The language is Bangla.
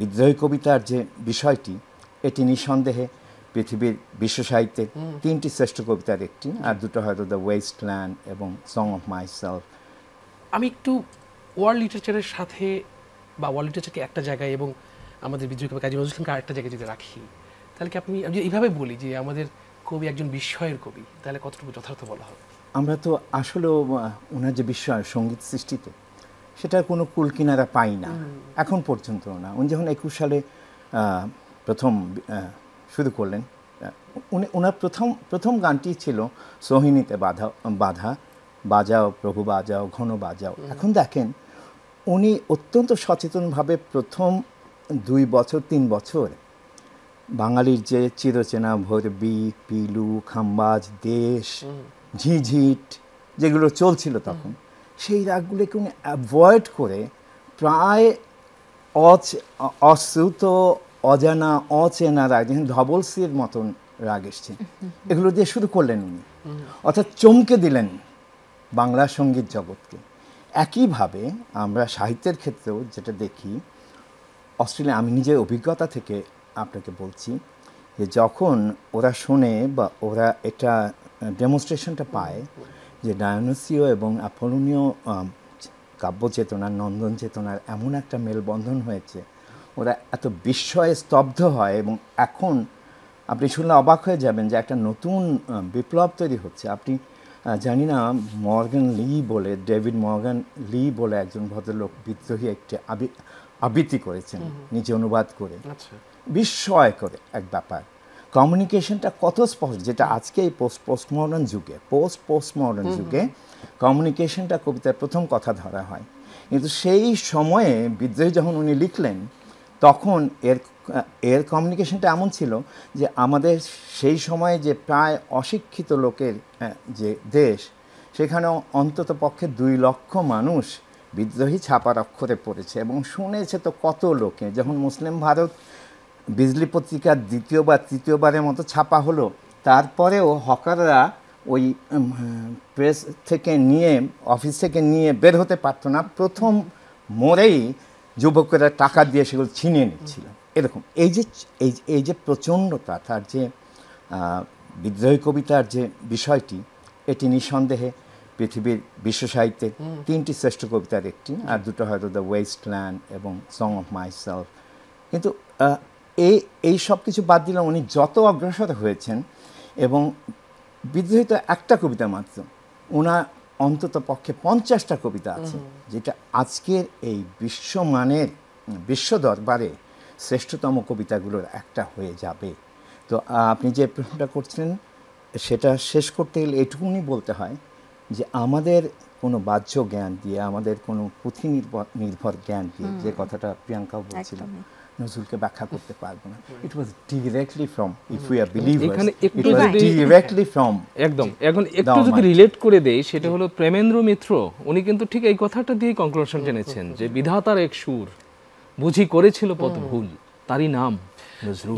বিদ্রোহী কবিতার যে বিষয়টি, এটি নিঃসন্দেহে পৃথিবীর বিশ্ব সাহিত্যের তিনটি শ্রেষ্ঠ কবিতার একটি, আর দুটো হয়তো দ্য ওয়েস্টল্যান্ড এবং সং অফ মাই সেলফ। আমি একটু ওয়ার্ল্ড লিটারেচারের সাথে বা ওয়ার্ল্ড লিটারেচারকে একটা জায়গায় এবং আমাদের বিদ্রোহী কবি কাজী নজরুল ইসলামকে আরেকটা জায়গায় যদি রাখি, তাহলে কি আমি যদি এইভাবে বলি যে আমাদের কবি একজন বিস্ময়ের কবি, তাহলে কতটুকু যথার্থ বলা হবে? আমরা তো আসলেও ওনার যে বিস্ময় সঙ্গীত সৃষ্টিতে, সেটার কোনো কুল কিনারা পাই না এখন পর্যন্ত না। উনি যখন 21 সালে প্রথম শুরু করলেন, ওনার প্রথম গানটি ছিল সোহিনীতে বাধা, বাজাও প্রভু বাজাও ঘন বাজাও। এখন দেখেন উনি অত্যন্ত সচেতনভাবে প্রথম 2 বছর 3 বছর বাঙালির যে চিরচেনা ভৈরবী, পিলু, খাম্বাজ, দেশ, ঝিঝিট যেগুলো চলছিল তখন, সেই রাগগুলোকে উনি অ্যাভয়েড করে প্রায় অশ্রুত, অজানা, অচেনা রাগ, যেমন ধবল সির মতন রাগ এসছে, এগুলো দিয়ে শুরু করলেন উনি, অর্থাৎ চমকে দিলেন বাংলা সঙ্গীত জগৎকে। একইভাবে আমরা সাহিত্যের ক্ষেত্রেও যেটা দেখি, অস্ট্রেলিয়া, আমি নিজের অভিজ্ঞতা থেকে আপনাকে বলছি, যে যখন ওরা শোনে বা ওরা এটা ডেমনস্ট্রেশনটা পায় যে ডায়োনিসীয় এবং অ্যাপোলোনীয় কাব্য চেতনার, নন্দন চেতনার এমন একটা মেলবন্ধন হয়েছে, ওরা এত বিস্ময়ে স্তব্ধ হয়। এবং এখন আপনি শুনলে অবাক হয়ে যাবেন যে একটা নতুন বিপ্লব তৈরি হচ্ছে। আপনি জানি না, মর্গান লি বলে, ডেভিড মর্গান লি বলে একজন ভদ্রলোক বিদ্রোহী একটি আবৃত্তি করেছেন নিজে অনুবাদ করে, বিস্ময় করে এক ব্যাপার। কমিউনিকেশনটা কত স্পষ্ট, যেটা আজকে এই পোস্টমডার্ন যুগে কমিউনিকেশনটা কবিতার প্রথম কথা ধরা হয়। কিন্তু সেই সময়ে বিদ্রোহী যখন উনি লিখলেন, তখন এর কমিউনিকেশনটা এমন ছিল যে আমাদের সেই সময়ে যে প্রায় অশিক্ষিত লোকের যে দেশ, সেখানেও অন্তত পক্ষে 2 লক্ষ মানুষ বিদ্রোহী ছাপার অক্ষরে পড়েছে এবং শুনেছে তো কত লোকে। যখন মুসলিম ভারত বিজলি পত্রিকা তৃতীয়বারের মতো ছাপা হলো, তারপরেও হকাররা ওই প্রেস থেকে নিয়ে, অফিস থেকে নিয়ে বের হতে পারতো না, প্রথম মোড়েই যুবকেরা টাকা দিয়ে সেগুলো ছিনিয়ে নিচ্ছিল। এরকম এই যে প্রচণ্ডতা, তার যে বিদ্রোহী কবিতার যে বিষয়টি, এটি নিঃসন্দেহে পৃথিবীর বিশ্ব সাহিত্যের তিনটি শ্রেষ্ঠ কবিতার একটি, আর দুটো হয়তো দ্য ওয়েস্টল্যান্ড এবং সং অফ মাই সেলফ। কিন্তু এই সব কিছু বাদ দিলে উনি যত অগ্রসর হয়েছেন, এবং বিদ্রোহী তো একটা কবিতা মাত্র, ওনার অন্তত পক্ষে 50টা কবিতা আছে, যেটা আজকের এই বিশ্ব দরবারে শ্রেষ্ঠতম কবিতাগুলোর একটা হয়ে যাবে। তো আপনি যে প্রশ্নটা করছিলেন, সেটা শেষ করতে গেলে এটুকুনি বলতে হয় যে আমাদের কোনো বাহ্য জ্ঞান দিয়ে, আমাদের কোনো পুঁথি নির্ভর জ্ঞান দিয়ে, যে কথাটা প্রিয়াঙ্কাও বলছিল, নজরুলকে ব্যাখ্যা করতে পারবো না। It was directly from, if we are believers, it was directly from. একদম। এখন একটু যদি রিলেট করে দেই, সেটা হলো প্রেমেন্দ্র মিত্র, উনি কিন্তু ঠিক এই কথাটা দিয়ে কনক্লুশন টেনেছেন যে বিধাতার এক সুর বুঝি করেছিল পথ ভুল, তারই নাম নজরুল।